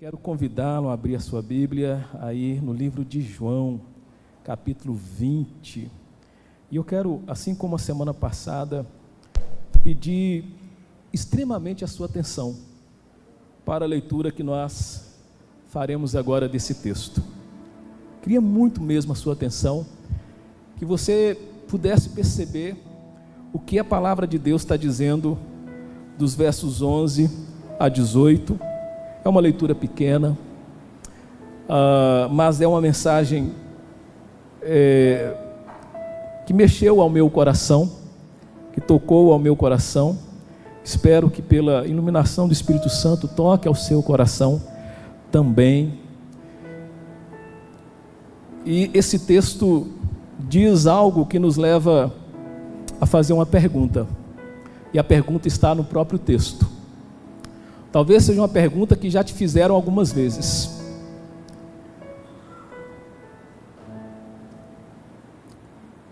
Quero convidá-lo a abrir a sua Bíblia aí no livro de João, capítulo 20. E eu quero, assim como a semana passada, pedir extremamente a sua atenção para a leitura que nós faremos agora desse texto. Queria muito mesmo a sua atenção, que você pudesse perceber o que a palavra de Deus está dizendo dos versos 11 a 18. É uma leitura pequena, mas é uma mensagem que mexeu ao meu coração, que tocou ao meu coração. Espero que pela iluminação do Espírito Santo toque ao seu coração também. E esse texto diz algo que nos leva a fazer uma pergunta, e a pergunta está no próprio texto. Talvez seja uma pergunta que já te fizeram algumas vezes.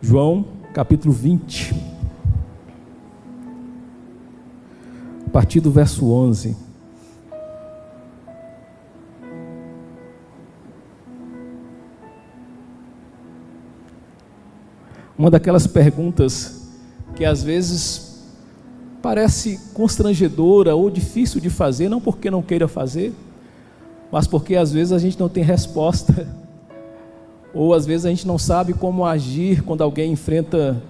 João, capítulo 20, a partir do verso 11. Uma daquelas perguntas que às vezes parece constrangedora ou difícil de fazer, não porque não queira fazer, mas porque às vezes a gente não tem resposta, ou às vezes a gente não sabe como agir quando alguém enfrenta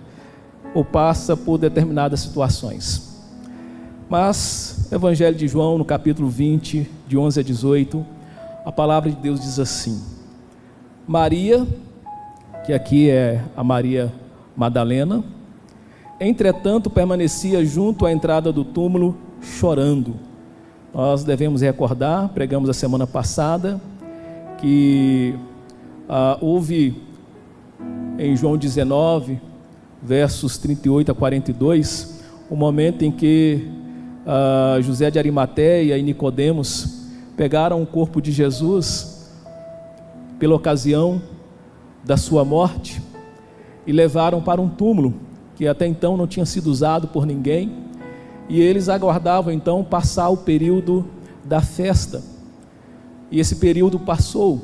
ou passa por determinadas situações. Mas, Evangelho de João, no capítulo 20, de 11 a 18, a palavra de Deus diz assim: Maria, que aqui é a Maria Madalena, entretanto permanecia junto à entrada do túmulo chorando. Nós devemos recordar, pregamos a semana passada, que houve em João 19, versos 38 a 42, o momento em que José de Arimateia e Nicodemos pegaram o corpo de Jesus pela ocasião da sua morte e levaram para um túmulo que até então não tinha sido usado por ninguém, e eles aguardavam então passar o período da festa, e esse período passou,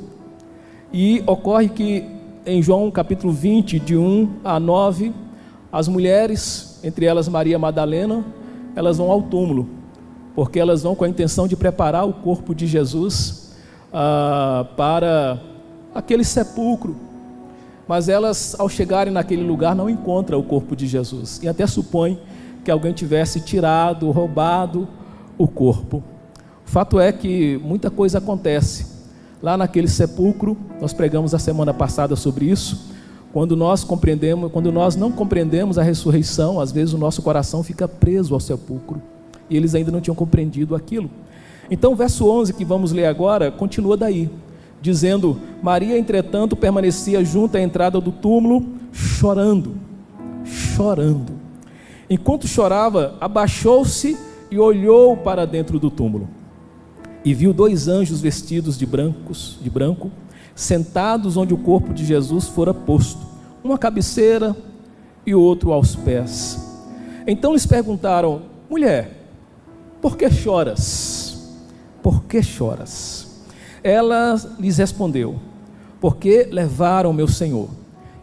e ocorre que em João capítulo 20, de 1 a 9, as mulheres, entre elas Maria Madalena, elas vão ao túmulo, porque elas vão com a intenção de preparar o corpo de Jesus para aquele sepulcro. Mas elas, ao chegarem naquele lugar, não encontram o corpo de Jesus, e até supõem que alguém tivesse tirado, roubado o corpo. O fato é que muita coisa acontece lá naquele sepulcro. Nós pregamos a semana passada sobre isso. Quando nós não compreendemos a ressurreição, às vezes o nosso coração fica preso ao sepulcro, e eles ainda não tinham compreendido aquilo. Então o verso 11 que vamos ler agora, continua daí, dizendo: Maria, entretanto, permanecia junto à entrada do túmulo, chorando. Enquanto chorava, abaixou-se e olhou para dentro do túmulo, e viu dois anjos vestidos de branco, sentados onde o corpo de Jesus fora posto, um à cabeceira e outro aos pés. Então lhes perguntaram: mulher, por que choras? Por que choras? Ela lhes respondeu: porque levaram meu Senhor,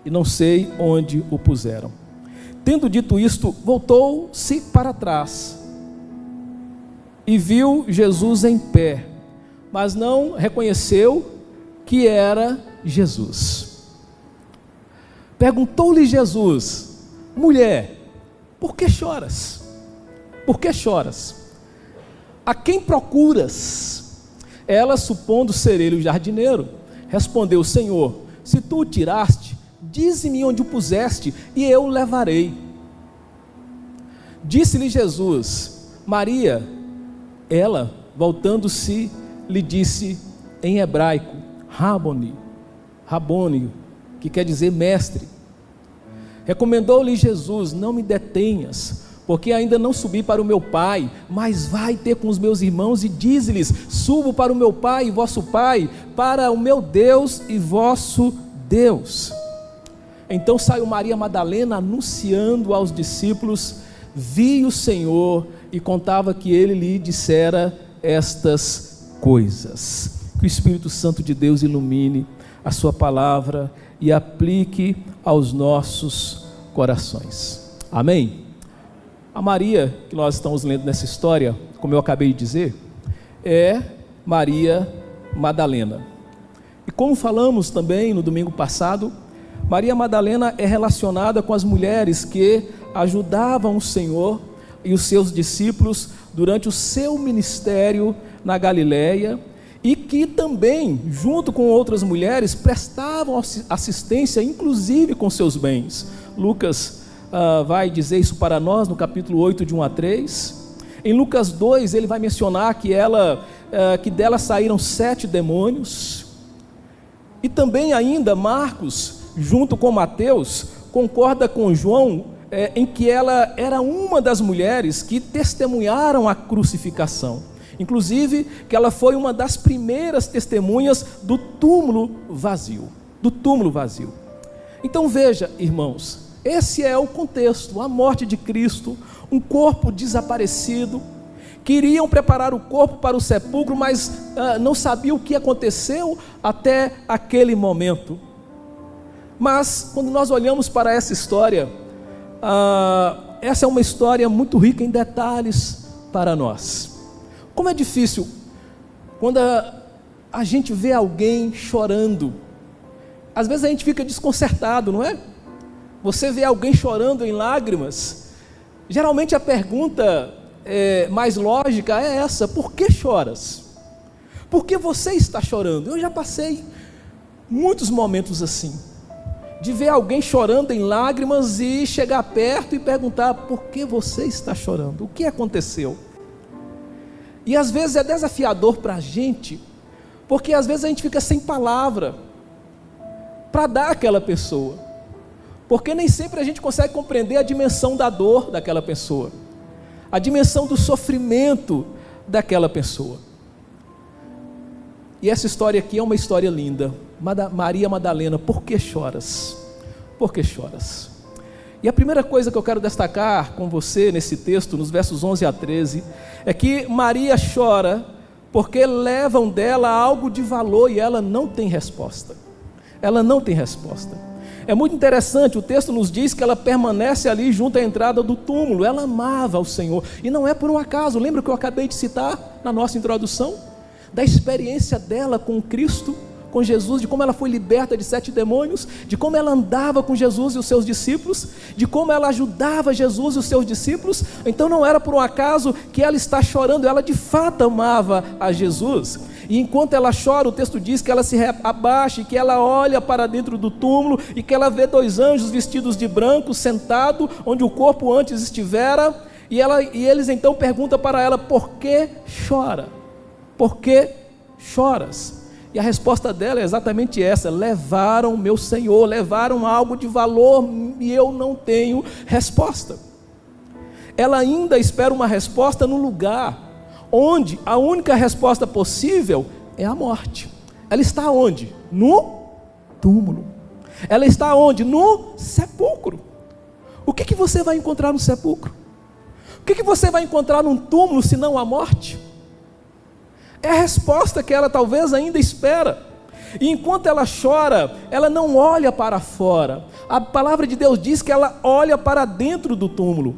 e não sei onde o puseram. Tendo dito isto, voltou-se para trás, e viu Jesus em pé, mas não reconheceu que era Jesus. Perguntou-lhe Jesus: mulher, por que choras? Por que choras? A quem procuras? Ela, supondo ser ele o jardineiro, respondeu: Senhor, se tu o tiraste, dize-me onde o puseste, e eu o levarei. Disse-lhe Jesus: Maria. Ela, voltando-se, lhe disse em hebraico: Raboni, que quer dizer mestre. Recomendou-lhe Jesus: não me detenhas, porque ainda não subi para o meu Pai, mas vai ter com os meus irmãos e dize-lhes: subo para o meu Pai e vosso Pai, para o meu Deus e vosso Deus. Então saiu Maria Madalena anunciando aos discípulos: vi o Senhor, e contava que ele lhe dissera estas coisas. Que o Espírito Santo de Deus ilumine a sua palavra e aplique aos nossos corações. Amém? A Maria que nós estamos lendo nessa história, como eu acabei de dizer, é Maria Madalena. E como falamos também no domingo passado, Maria Madalena é relacionada com as mulheres que ajudavam o Senhor e os seus discípulos durante o seu ministério na Galileia, e que também, junto com outras mulheres, prestavam assistência, inclusive com seus bens. Lucas vai dizer isso para nós no capítulo 8, de 1 a 3. Em Lucas 2, ele vai mencionar que dela saíram 7 demônios. E também ainda Marcos, junto com Mateus, concorda com João em que ela era uma das mulheres que testemunharam a crucificação. Inclusive, que ela foi uma das primeiras testemunhas do túmulo vazio. Então veja, irmãos, esse é o contexto, a morte de Cristo, um corpo desaparecido. Queriam preparar o corpo para o sepulcro, mas não sabiam o que aconteceu até aquele momento. Mas quando nós olhamos para essa história, essa é uma história muito rica em detalhes para nós. Como é difícil quando a gente vê alguém chorando. Às vezes a gente fica desconcertado, não é? Você vê alguém chorando em lágrimas, geralmente a pergunta mais lógica é essa: por que choras? Por que você está chorando? Eu já passei muitos momentos assim, de ver alguém chorando em lágrimas e chegar perto e perguntar: por que você está chorando? O que aconteceu? E às vezes é desafiador para a gente, porque às vezes a gente fica sem palavra para dar àquela pessoa, porque nem sempre a gente consegue compreender a dimensão da dor daquela pessoa, a dimensão do sofrimento daquela pessoa. E essa história aqui é uma história linda. Maria Madalena, por que choras? Por que choras? E a primeira coisa que eu quero destacar com você nesse texto, nos versos 11 a 13, é que Maria chora porque levam dela algo de valor e ela não tem resposta. Ela não tem resposta. É muito interessante, o texto nos diz que ela permanece ali junto à entrada do túmulo. Ela amava o Senhor, e não é por um acaso. Lembra que eu acabei de citar na nossa introdução? Da experiência dela com Cristo, com Jesus, de como ela foi liberta de 7 demônios, de como ela andava com Jesus e os seus discípulos, de como ela ajudava Jesus e os seus discípulos. Então não era por um acaso que ela está chorando, ela de fato amava a Jesus. E enquanto ela chora, o texto diz que ela se abaixa, que ela olha para dentro do túmulo e que ela vê 2 anjos vestidos de branco sentados onde o corpo antes estivera, e eles então perguntam para ela: por que chora? Por que choras? E a resposta dela é exatamente essa: levaram meu Senhor, levaram algo de valor e eu não tenho resposta. Ela ainda espera uma resposta no lugar onde a única resposta possível é a morte. Ela está onde? No túmulo. Ela está onde? No sepulcro. O que você vai encontrar no sepulcro? O que você vai encontrar num túmulo senão a morte? É a resposta que ela talvez ainda espera. E enquanto ela chora, ela não olha para fora. A palavra de Deus diz que ela olha para dentro do túmulo.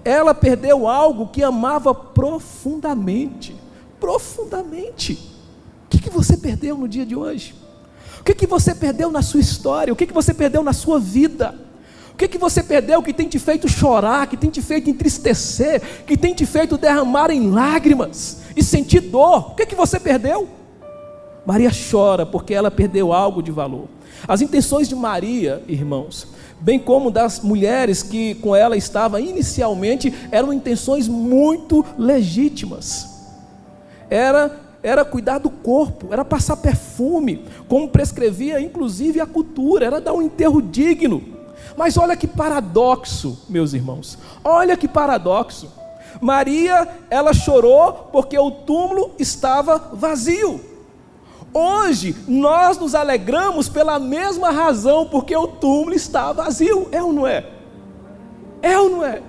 Ela perdeu algo que amava profundamente. Profundamente. O que você perdeu no dia de hoje? O que você perdeu na sua história? O que você perdeu na sua vida? O que você perdeu que tem te feito chorar, que tem te feito entristecer, que tem te feito derramar em lágrimas e sentir dor? O que você perdeu? Maria chora porque ela perdeu algo de valor. As intenções de Maria, irmãos, bem como das mulheres que com ela estavam inicialmente, eram intenções muito legítimas. Era cuidar do corpo, era passar perfume, como prescrevia inclusive a cultura, era dar um enterro digno. Mas olha que paradoxo, meus irmãos, olha que paradoxo. Maria, ela chorou porque o túmulo estava vazio. Hoje, nós nos alegramos pela mesma razão, porque o túmulo está vazio. É ou não é? É ou não é?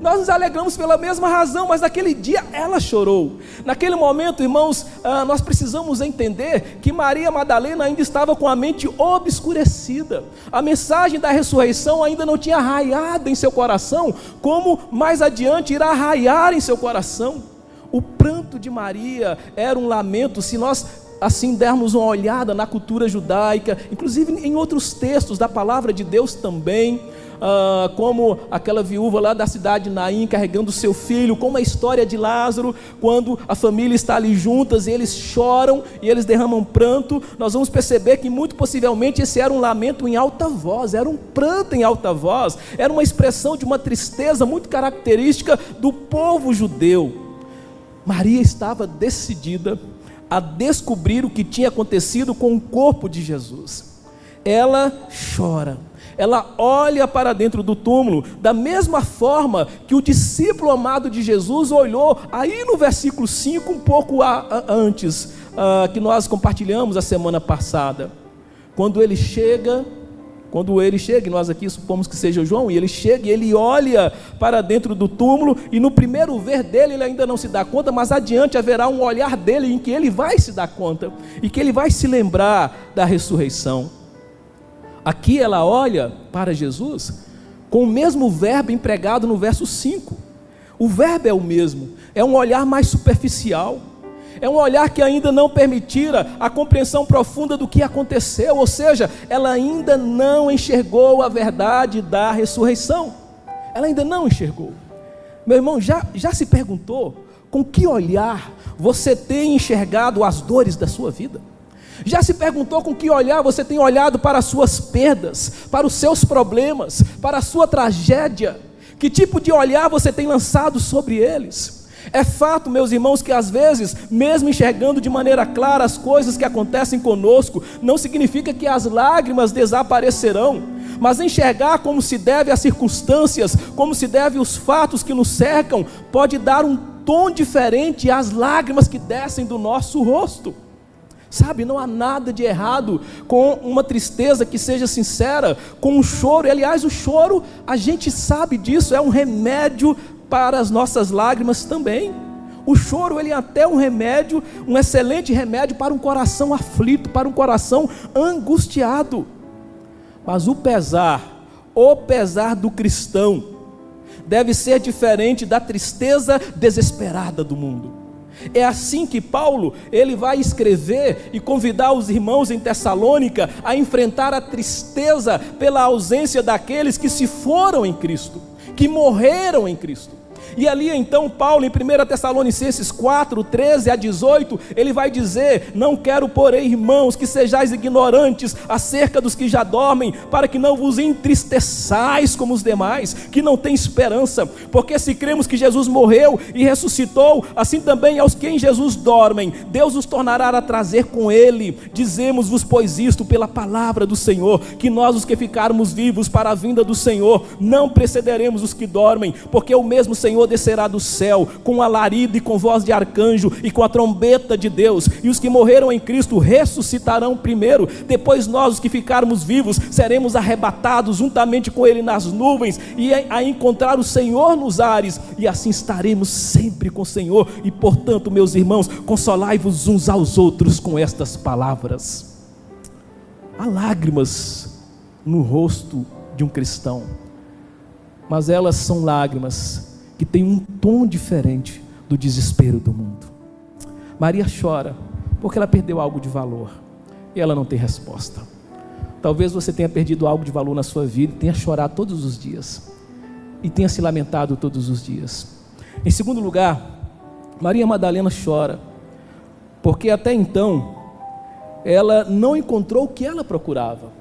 Nós nos alegramos pela mesma razão, mas naquele dia ela chorou. Naquele momento, irmãos, nós precisamos entender que Maria Madalena ainda estava com a mente obscurecida. A mensagem da ressurreição ainda não tinha raiado em seu coração, como mais adiante irá raiar em seu coração. O pranto de Maria era um lamento. Se nós assim dermos uma olhada na cultura judaica, inclusive em outros textos da palavra de Deus também, como aquela viúva lá da cidade de Naim carregando seu filho, como a história de Lázaro, quando a família está ali juntas e eles choram e eles derramam pranto, nós vamos perceber que muito possivelmente esse era um lamento em alta voz, era um pranto em alta voz, era uma expressão de uma tristeza muito característica do povo judeu. Maria estava decidida a descobrir o que tinha acontecido com o corpo de Jesus. Ela chora, ela olha para dentro do túmulo, da mesma forma que o discípulo amado de Jesus olhou, aí no versículo 5, um pouco antes, que nós compartilhamos a semana passada. Quando ele chega, e nós aqui supomos que seja João, e ele chega e ele olha para dentro do túmulo, e no primeiro ver dele ele ainda não se dá conta, mas adiante haverá um olhar dele em que ele vai se dar conta, e que ele vai se lembrar da ressurreição. Aqui ela olha para Jesus com o mesmo verbo empregado no verso 5. O verbo é o mesmo, é um olhar mais superficial, é um olhar que ainda não permitira a compreensão profunda do que aconteceu, ou seja, ela ainda não enxergou a verdade da ressurreição, ela ainda não enxergou. Meu irmão, já se perguntou com que olhar você tem enxergado as dores da sua vida? Já se perguntou com que olhar você tem olhado para as suas perdas, para os seus problemas, para a sua tragédia? Que tipo de olhar você tem lançado sobre eles? É fato, meus irmãos, que às vezes, mesmo enxergando de maneira clara as coisas que acontecem conosco, não significa que as lágrimas desaparecerão, mas enxergar como se deve as circunstâncias, como se deve os fatos que nos cercam, pode dar um tom diferente às lágrimas que descem do nosso rosto. Sabe, não há nada de errado com uma tristeza que seja sincera, com um choro, e aliás o choro, a gente sabe disso, é um remédio para as nossas lágrimas também. O choro, ele é até um remédio, um excelente remédio para um coração aflito, para um coração angustiado. Mas o pesar do cristão deve ser diferente da tristeza desesperada do mundo. É assim que Paulo, ele vai escrever e convidar os irmãos em Tessalônica a enfrentar a tristeza pela ausência daqueles que se foram em Cristo, que morreram em Cristo. E ali então Paulo, em 1 Tessalonicenses 4, 13 a 18, ele vai dizer: não quero, porém, irmãos, que sejais ignorantes acerca dos que já dormem, para que não vos entristeçais como os demais, que não têm esperança. Porque se cremos que Jesus morreu e ressuscitou, assim também aos que em Jesus dormem, Deus os tornará a trazer com ele. Dizemos-vos, pois, isto pela palavra do Senhor, que nós, os que ficarmos vivos para a vinda do Senhor, não precederemos os que dormem, porque o mesmo Senhor descerá do céu com alarido e com voz de arcanjo e com a trombeta de Deus, e os que morreram em Cristo ressuscitarão primeiro. Depois nós, os que ficarmos vivos, seremos arrebatados juntamente com ele nas nuvens e a encontrar o Senhor nos ares, e assim estaremos sempre com o Senhor. E portanto, meus irmãos, consolai-vos uns aos outros com estas palavras. Há lágrimas no rosto de um cristão, mas elas são lágrimas que têm um tom diferente do desespero do mundo. Maria chora porque ela perdeu algo de valor e ela não tem resposta. Talvez você tenha perdido algo de valor na sua vida e tenha chorado todos os dias e tenha se lamentado todos os dias. Em segundo lugar, Maria Madalena chora porque até então ela não encontrou o que ela procurava.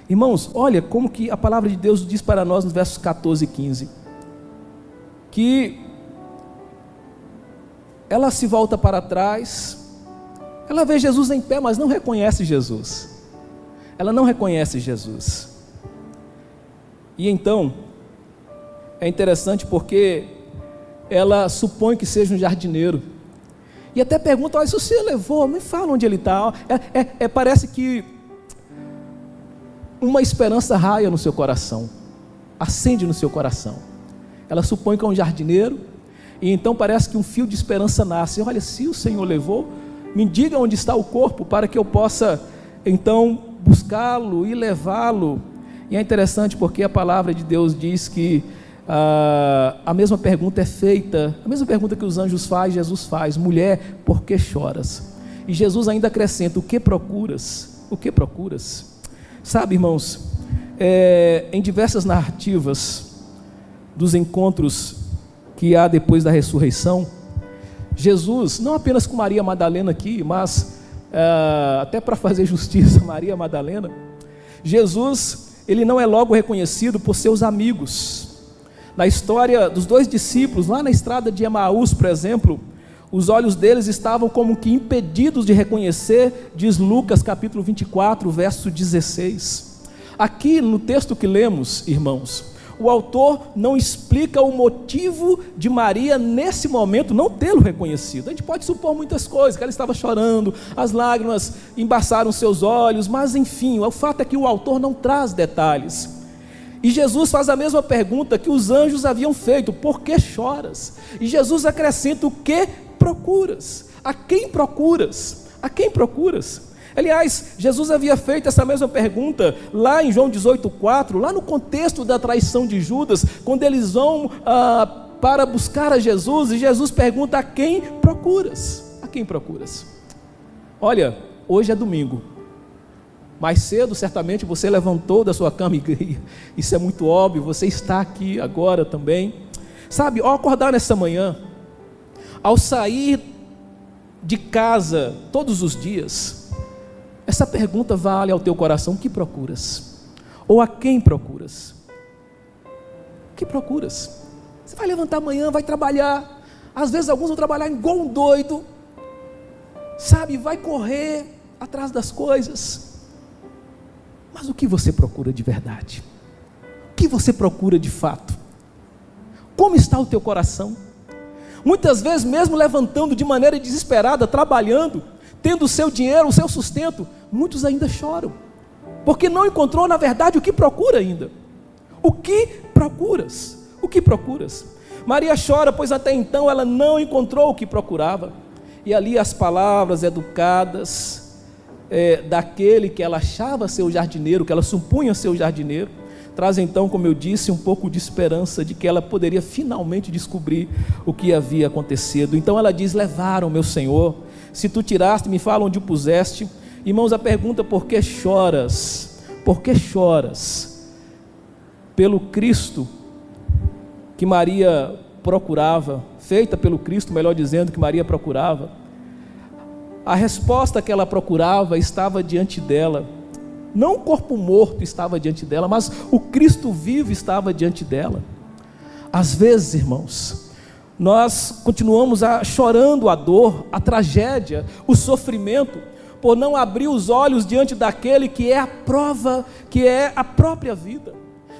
Irmãos, olha como que a palavra de Deus diz para nós nos versos 14 e 15, que ela se volta para trás, ela vê Jesus em pé, mas não reconhece Jesus. Ela não reconhece Jesus. E então, é interessante porque ela supõe que seja um jardineiro, e até pergunta: olha, se você levou, me fala onde ele está. Parece que uma esperança raia no seu coração. acende no seu coração. Ela supõe que é um jardineiro, e então parece que um fio de esperança nasce. Olha, se o Senhor levou, me diga onde está o corpo, para que eu possa então buscá-lo e levá-lo. E é interessante porque a palavra de Deus diz que a mesma pergunta é feita, a mesma pergunta que os anjos fazem, Jesus faz: mulher, por que choras? E Jesus ainda acrescenta: o que procuras? O que procuras? Sabe, irmãos, em diversas narrativas dos encontros que há depois da ressurreição, Jesus, não apenas com Maria Madalena aqui, mas até para fazer justiça a Maria Madalena, Jesus, ele não é logo reconhecido por seus amigos. Na história dos dois discípulos, lá na estrada de Emaús, por exemplo, os olhos deles estavam como que impedidos de reconhecer, diz Lucas capítulo 24, verso 16. Aqui no texto que lemos, irmãos, o autor não explica o motivo de Maria nesse momento não tê-lo reconhecido. A gente pode supor muitas coisas, que ela estava chorando, as lágrimas embaçaram seus olhos, mas enfim, o fato é que o autor não traz detalhes. E Jesus faz a mesma pergunta que os anjos haviam feito: por que choras? E Jesus acrescenta: o que procuras? A quem procuras? A quem procuras? Aliás, Jesus havia feito essa mesma pergunta lá em João 18,4, lá no contexto da traição de Judas, quando eles vão para buscar a Jesus, e Jesus pergunta: a quem procuras? A quem procuras? Olha, hoje é domingo. Mais cedo, certamente, você levantou da sua cama, e isso é muito óbvio, você está aqui agora também. Sabe, ao acordar nessa manhã, ao sair de casa todos os dias, essa pergunta vale ao teu coração: o que procuras? Ou a quem procuras? O que procuras? Você vai levantar amanhã, vai trabalhar, às vezes alguns vão trabalhar igual um doido, sabe, vai correr atrás das coisas, mas o que você procura de verdade? O que você procura de fato? Como está o teu coração? Muitas vezes, mesmo levantando de maneira desesperada, trabalhando, tendo o seu dinheiro, o seu sustento, muitos ainda choram, porque não encontrou na verdade o que procura ainda. O que procuras? O que procuras? Maria chora, pois até então ela não encontrou o que procurava, e ali as palavras educadas daquele que ela achava ser o jardineiro, que ela supunha ser o jardineiro, traz então, como eu disse, um pouco de esperança de que ela poderia finalmente descobrir o que havia acontecido. Então ela diz: levaram meu Senhor, se tu tiraste, me fala onde o puseste. Irmãos, a pergunta: por que choras? Por que choras? Pelo Cristo que Maria procurava, feita pelo Cristo, melhor dizendo, que Maria procurava. A resposta que ela procurava estava diante dela. Não o corpo morto estava diante dela, mas o Cristo vivo estava diante dela. Às vezes, irmãos, nós continuamos chorando a dor, a tragédia, o sofrimento, por não abrir os olhos diante daquele que é a prova, que é a própria vida,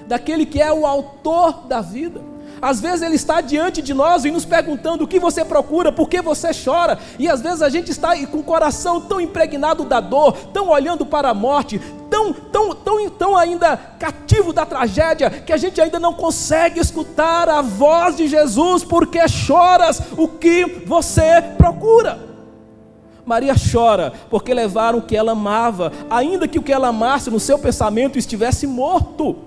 daquele que é o autor da vida. Às vezes ele está diante de nós e nos perguntando: o que você procura, por que você chora? E às vezes a gente está com o coração tão impregnado da dor, tão olhando para a morte, tão ainda cativo da tragédia, que a gente ainda não consegue escutar a voz de Jesus. Por que choras? O que você procura? Maria chora porque levaram o que ela amava, ainda que o que ela amasse no seu pensamento estivesse morto.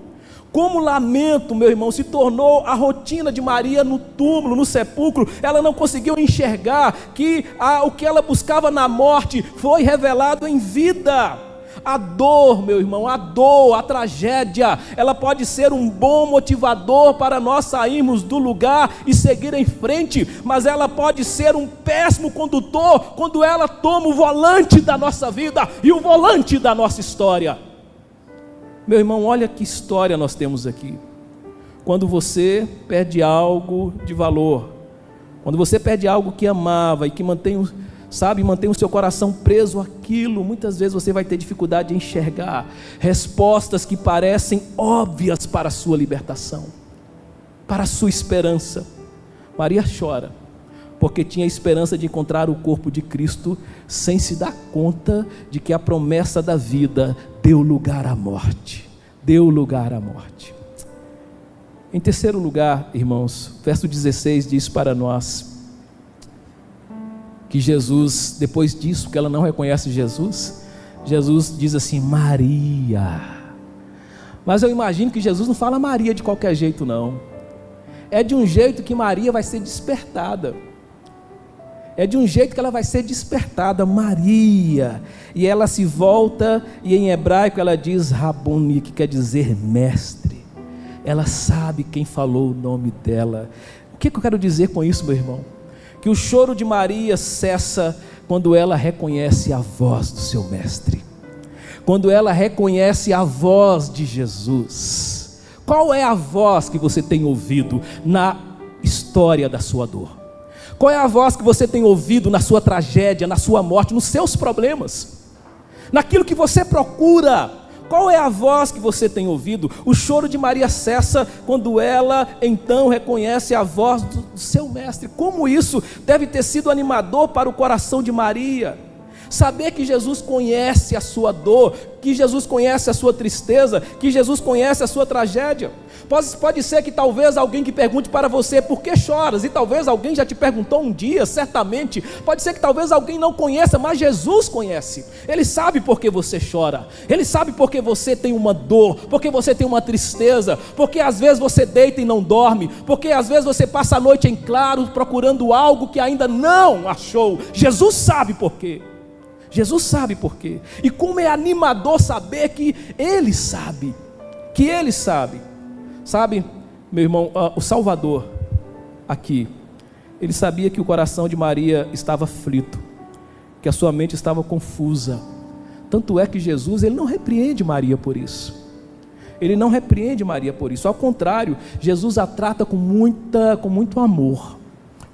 Como o lamento, meu irmão, se tornou a rotina de Maria no túmulo, no sepulcro. Ela não conseguiu enxergar que o que ela buscava na morte foi revelado em vida. A dor, meu irmão, a dor, a tragédia, ela pode ser um bom motivador para nós sairmos do lugar e seguir em frente, mas ela pode ser um péssimo condutor quando ela toma o volante da nossa vida e o volante da nossa história. Meu irmão, olha que história nós temos aqui. Quando você perde algo de valor, quando você perde algo que amava e que mantém o seu coração preso àquilo, muitas vezes você vai ter dificuldade de enxergar respostas que parecem óbvias para a sua libertação, para a sua esperança. Maria chora porque tinha a esperança de encontrar o corpo de Cristo, sem se dar conta de que a promessa da vida deu lugar à morte. Deu lugar à morte. Em terceiro lugar, irmãos, verso 16 diz para nós que Jesus, depois disso, que ela não reconhece Jesus, Jesus diz assim: Maria. Mas eu imagino que Jesus não fala Maria de qualquer jeito, não. É de um jeito que Maria vai ser despertada. É de um jeito que ela vai ser despertada, Maria. E ela se volta, e em hebraico ela diz Rabuni, que quer dizer mestre. Ela sabe quem falou o nome dela. O que eu quero dizer com isso, meu irmão? Que o choro de Maria cessa quando ela reconhece a voz do seu mestre, quando ela reconhece a voz de Jesus. Qual é a voz que você tem ouvido na história da sua dor? Qual é a voz que você tem ouvido na sua tragédia, na sua morte, nos seus problemas, naquilo que você procura? Qual é a voz que você tem ouvido? O choro de Maria cessa quando ela então reconhece a voz do seu mestre. Como isso deve ter sido animador para o coração de Maria. Saber que Jesus conhece a sua dor, que Jesus conhece a sua tristeza, que Jesus conhece a sua tragédia. Pode ser que talvez alguém que pergunte para você por que choras, e talvez alguém já te perguntou um dia, certamente. Pode ser que talvez alguém não conheça, mas Jesus conhece. Ele sabe por que você chora, Ele sabe por que você tem uma dor, porque você tem uma tristeza, porque às vezes você deita e não dorme, porque às vezes você passa a noite em claro procurando algo que ainda não achou. Jesus sabe por quê. Jesus sabe por quê. E como é animador saber que Ele sabe, que Ele sabe. Sabe, meu irmão, o Salvador aqui, ele sabia que o coração de Maria estava aflito, que a sua mente estava confusa. Tanto é que Jesus, ele não repreende Maria por isso. Ele não repreende Maria por isso. Ao contrário, Jesus a trata com muito amor,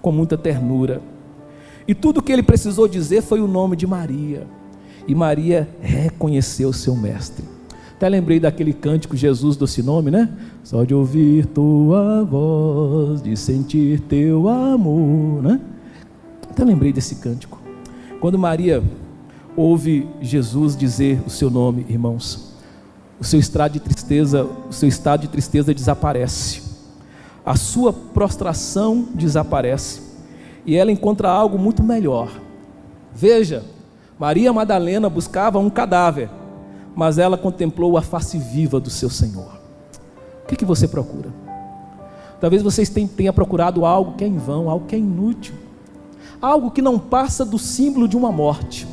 com muita ternura. E tudo o que ele precisou dizer foi o nome de Maria. E Maria reconheceu seu mestre. Até lembrei daquele cântico Jesus doce nome, né? Só de ouvir tua voz, de sentir teu amor, né? Até lembrei desse cântico. Quando Maria ouve Jesus dizer o seu nome, irmãos, o seu estado de tristeza desaparece. A sua prostração desaparece. E ela encontra algo muito melhor. Veja, Maria Madalena buscava um cadáver, mas ela contemplou a face viva do seu Senhor. O que você procura? Talvez vocês tenham procurado algo que é em vão, algo que é inútil, algo que não passa do símbolo de uma morte,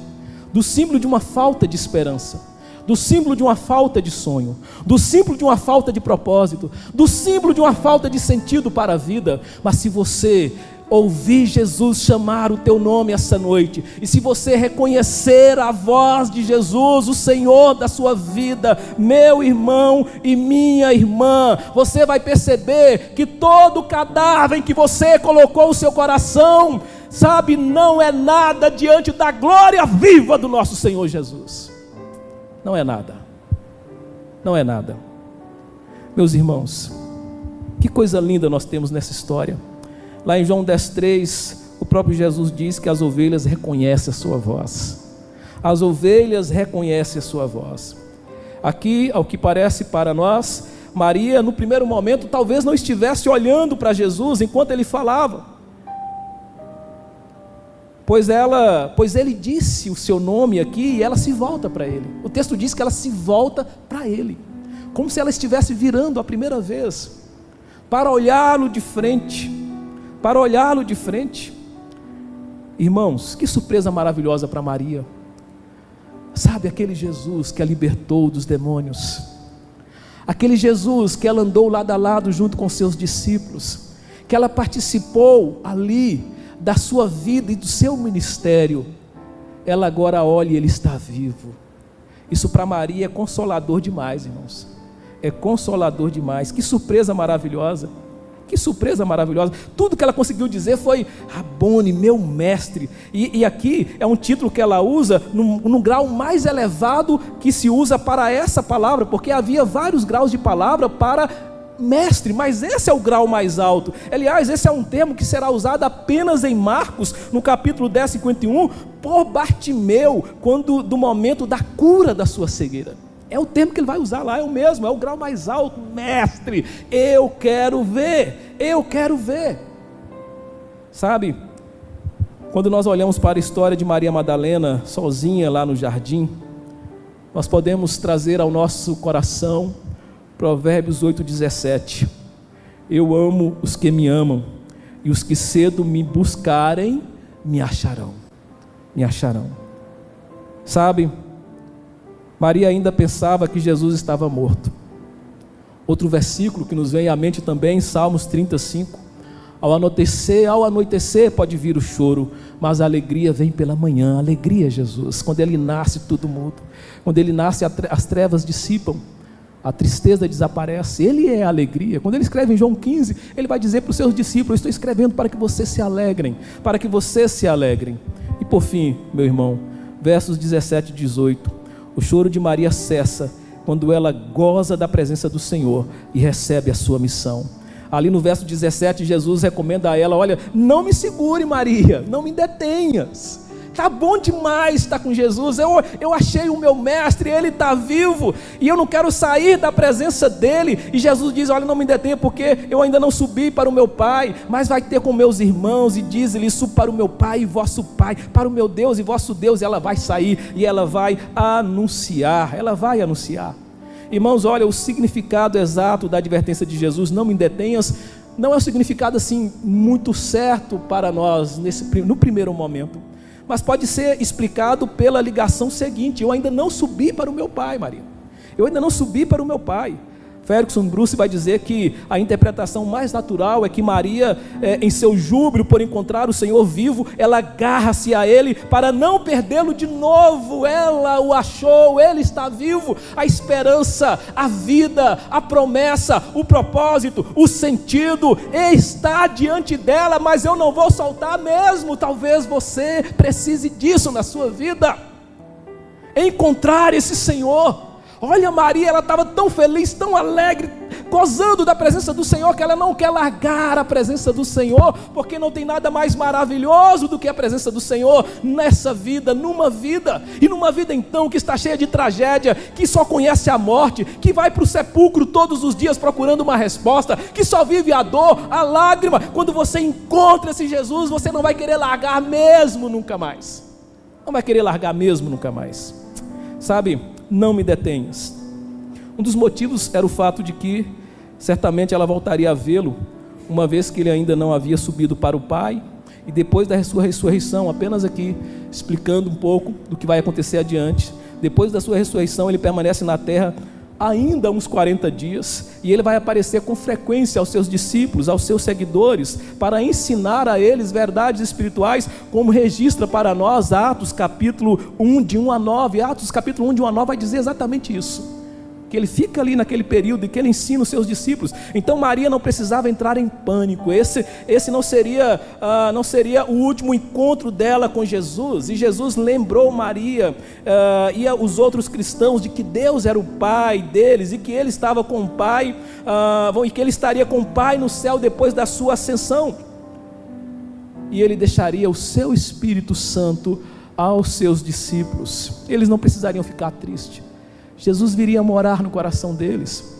do símbolo de uma falta de esperança, do símbolo de uma falta de sonho, do símbolo de uma falta de propósito, do símbolo de uma falta de sentido para a vida. Mas se você ouvir Jesus chamar o teu nome essa noite, e se você reconhecer a voz de Jesus, o Senhor da sua vida, meu irmão e minha irmã, você vai perceber que todo cadáver em que você colocou o seu coração, sabe, não é nada diante da glória viva do nosso Senhor Jesus. Não é nada. Não é nada. Meus irmãos, que coisa linda nós temos nessa história. Lá em João 10,3, o próprio Jesus diz que as ovelhas reconhecem a sua voz. As ovelhas reconhecem a sua voz. Aqui, ao que parece para nós, Maria, no primeiro momento, talvez não estivesse olhando para Jesus enquanto ele falava. Pois ele disse o seu nome aqui e ela se volta para ele. O texto diz que ela se volta para ele, como se ela estivesse virando a primeira vez, para olhá-lo de frente. Para olhá-lo de frente. Irmãos, que surpresa maravilhosa para Maria. Sabe, aquele Jesus que a libertou dos demônios, aquele Jesus que ela andou lado a lado junto com seus discípulos, que ela participou ali da sua vida e do seu ministério, ela agora olha e ele está vivo. Isso para Maria é consolador demais, irmãos. É consolador demais. Que surpresa maravilhosa. Que surpresa maravilhosa. Tudo que ela conseguiu dizer foi Rabone, meu mestre. E aqui é um título que ela usa num grau mais elevado que se usa para essa palavra, porque havia vários graus de palavra para mestre, mas esse é o grau mais alto. Aliás, esse é um termo que será usado apenas em Marcos, no capítulo 10:51, por Bartimeu, quando do momento da cura da sua cegueira. É o termo que ele vai usar lá, é o mesmo, é o grau mais alto. Mestre, eu quero ver, eu quero ver. Sabe, quando nós olhamos para a história de Maria Madalena, sozinha lá no jardim, nós podemos trazer ao nosso coração Provérbios 8,17. Eu amo os que me amam, e os que cedo me buscarem, me acharão. Me acharão. Sabe, Maria ainda pensava que Jesus estava morto. Outro versículo que nos vem à mente também, Salmos 35. Ao anoitecer pode vir o choro, mas a alegria vem pela manhã. Alegria, Jesus. Quando Ele nasce, tudo muda. Quando Ele nasce, as trevas dissipam, a tristeza desaparece. Ele é a alegria. Quando Ele escreve em João 15, Ele vai dizer para os seus discípulos: estou escrevendo para que vocês se alegrem, para que vocês se alegrem. E por fim, meu irmão, versos 17 e 18, o choro de Maria cessa quando ela goza da presença do Senhor e recebe a sua missão. Ali no verso 17, Jesus recomenda a ela: olha, não me segure, Maria, não me detenhas. Está bom demais estar com Jesus. Eu achei o meu mestre, ele está vivo, e eu não quero sair da presença dele. E Jesus diz: olha, não me detenha, porque eu ainda não subi para o meu Pai, mas vai ter com meus irmãos, e diz-lhe: subo para o meu Pai e vosso Pai, para o meu Deus e vosso Deus. E ela vai sair e ela vai anunciar, Irmãos, olha, o significado exato da advertência de Jesus, não me detenhas, não é um significado assim muito certo para nós no primeiro momento, mas pode ser explicado pela ligação seguinte: eu ainda não subi para o meu Pai, Maria, eu ainda não subi para o meu Pai. Ferguson Bruce vai dizer que a interpretação mais natural é que Maria, em seu júbilo por encontrar o Senhor vivo, ela agarra-se a Ele para não perdê-lo de novo. Ela o achou, Ele está vivo. A esperança, a vida, a promessa, o propósito, o sentido está diante dela, mas eu não vou soltar mesmo. Talvez você precise disso na sua vida, encontrar esse Senhor. Olha, Maria, ela estava tão feliz, tão alegre, gozando da presença do Senhor, que ela não quer largar a presença do Senhor, porque não tem nada mais maravilhoso do que a presença do Senhor nessa vida, numa vida então que está cheia de tragédia, que só conhece a morte, que vai para o sepulcro todos os dias procurando uma resposta, que só vive a dor, a lágrima. Quando você encontra esse Jesus, você não vai querer largar mesmo nunca mais. Não vai querer largar mesmo nunca mais. Sabe, não me detenhas. Um dos motivos era o fato de que certamente ela voltaria a vê-lo, uma vez que ele ainda não havia subido para o Pai, e depois da sua ressurreição, apenas aqui explicando um pouco do que vai acontecer adiante. Depois da sua ressurreição, ele permanece na terra ainda uns 40 dias, e ele vai aparecer com frequência aos seus discípulos, aos seus seguidores, para ensinar a eles verdades espirituais, como registra para nós Atos capítulo 1, de 1 a 9. Atos capítulo 1, de 1 a 9 vai dizer exatamente isso, que ele fica ali naquele período e que ele ensina os seus discípulos. Então Maria não precisava entrar em pânico. Esse não seria o último encontro dela com Jesus. E Jesus lembrou Maria e os outros cristãos de que Deus era o Pai deles, e que ele estava com o Pai, e que ele estaria com o Pai no céu depois da sua ascensão, e ele deixaria o seu Espírito Santo aos seus discípulos. Eles não precisariam ficar tristes. Jesus viria morar no coração deles,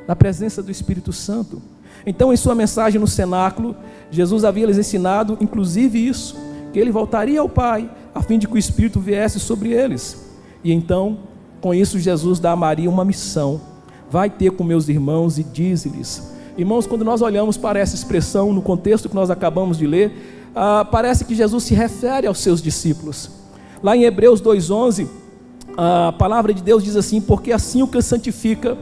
na presença do Espírito Santo. Então, em sua mensagem no cenáculo, Jesus havia lhes ensinado inclusive isso, que ele voltaria ao Pai, a fim de que o Espírito viesse sobre eles. E então, com isso, Jesus dá a Maria uma missão: vai ter com meus irmãos e diz-lhes. Irmãos, quando nós olhamos para essa expressão no contexto que nós acabamos de ler, parece que Jesus se refere aos seus discípulos. Lá em Hebreus 2:11, a palavra de Deus diz assim: porque assim o que santifica,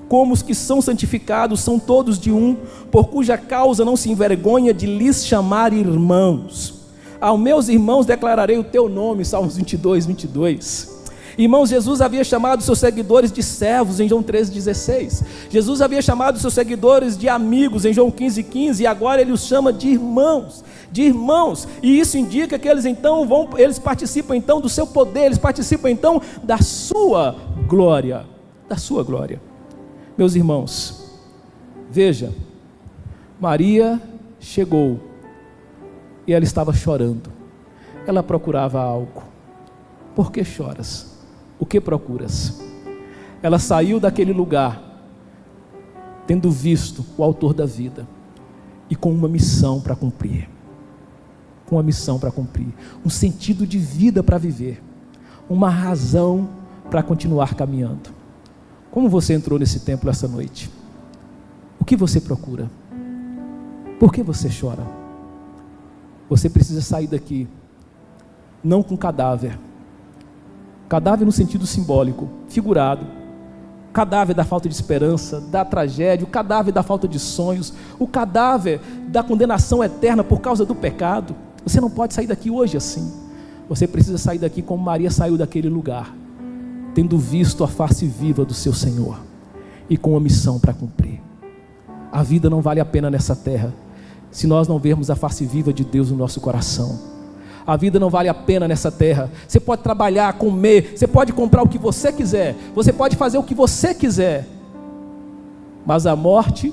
como os que são santificados, são todos de um, por cuja causa não se envergonha de lhes chamar irmãos. Aos meus irmãos declararei o teu nome. Salmos 22:22. Irmãos, Jesus havia chamado seus seguidores de servos em João 13:16. Jesus havia chamado seus seguidores de amigos em João 15:15, e agora ele os chama de irmãos. E isso indica que eles participam então do seu poder, eles participam então da sua glória, Meus irmãos, veja, Maria chegou e ela estava chorando. Ela procurava algo. Por que choras? O que procuras? ela saiu daquele lugar, tendo visto o autor da vida, e com uma missão para cumprir. Com uma missão para cumprir, um sentido de vida para viver, uma razão para continuar caminhando. Como você entrou nesse templo essa noite? O que você procura? Por que você chora? Você precisa sair daqui, não com cadáver no sentido simbólico, figurado, cadáver da falta de esperança, da tragédia, o cadáver da falta de sonhos, o cadáver da condenação eterna por causa do pecado. Você não pode sair daqui hoje assim. Você precisa sair daqui como Maria saiu daquele lugar, tendo visto a face viva do seu Senhor e com uma missão para cumprir. A vida não vale a pena nessa terra se nós não vermos a face viva de Deus no nosso coração. A vida não vale a pena nessa terra. Você pode trabalhar, comer, você pode comprar o que você quiser, você pode fazer o que você quiser, mas a morte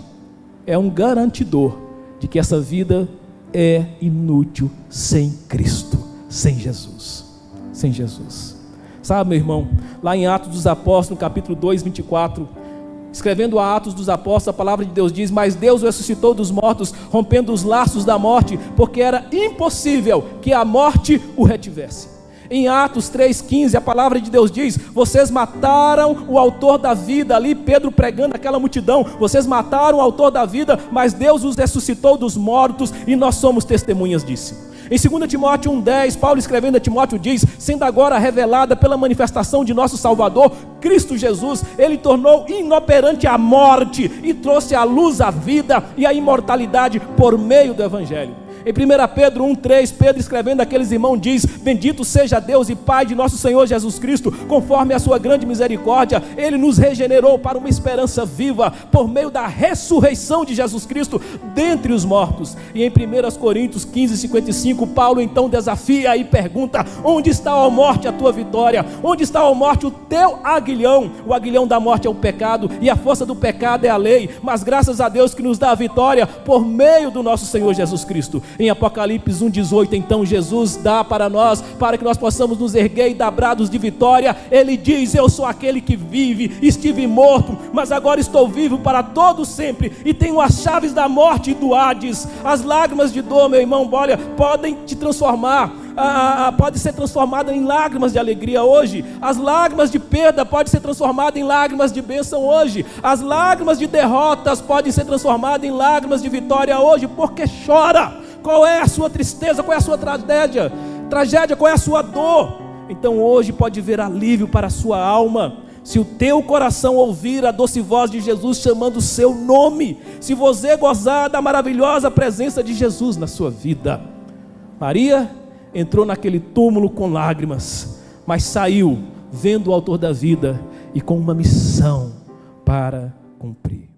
é um garantidor de que essa vida é inútil sem Cristo, sem Jesus. Sem Jesus. Sabe, meu irmão, lá em Atos dos Apóstolos, no capítulo 2, 24, escrevendo a Atos dos Apóstolos, a palavra de Deus diz: mas Deus o ressuscitou dos mortos, rompendo os laços da morte, porque era impossível que a morte o retivesse. Em Atos 3,15, a palavra de Deus diz: vocês mataram o autor da vida, ali Pedro pregando aquela multidão, vocês mataram o autor da vida, mas Deus os ressuscitou dos mortos, e nós somos testemunhas disso. Em 2 Timóteo 1,10, Paulo escrevendo a Timóteo diz: sendo agora revelada pela manifestação de nosso Salvador, Cristo Jesus, Ele tornou inoperante a morte, e trouxe à luz a vida e a imortalidade por meio do Evangelho. Em 1 Pedro 1,3, Pedro escrevendo àqueles irmãos diz: bendito seja Deus e Pai de nosso Senhor Jesus Cristo, conforme a sua grande misericórdia, Ele nos regenerou para uma esperança viva, por meio da ressurreição de Jesus Cristo dentre os mortos. E em 1 Coríntios 15:55, Paulo então desafia e pergunta: onde está, ó morte, a tua vitória? Onde está, ó morte, o teu aguilhão? O aguilhão da morte é o pecado, e a força do pecado é a lei, mas graças a Deus que nos dá a vitória por meio do nosso Senhor Jesus Cristo. Em Apocalipse 1,18, então Jesus dá para nós, para que nós possamos nos erguer e dar brados de vitória. Ele diz: eu sou aquele que vive, estive morto, mas agora estou vivo para todo sempre, e tenho as chaves da morte e do Hades. As lágrimas de dor, meu irmão, olha, podem te transformar, pode ser transformada em lágrimas de alegria hoje. As lágrimas de perda podem ser transformadas em lágrimas de bênção hoje. As lágrimas de derrotas podem ser transformadas em lágrimas de vitória hoje, porque chora. Qual é a sua tristeza? Qual é a sua tragédia? Qual é a sua dor? Então hoje pode ver alívio para a sua alma, se o teu coração ouvir a doce voz de Jesus chamando o seu nome, se você gozar da maravilhosa presença de Jesus na sua vida. Maria entrou naquele túmulo com lágrimas, mas saiu vendo o autor da vida e com uma missão para cumprir.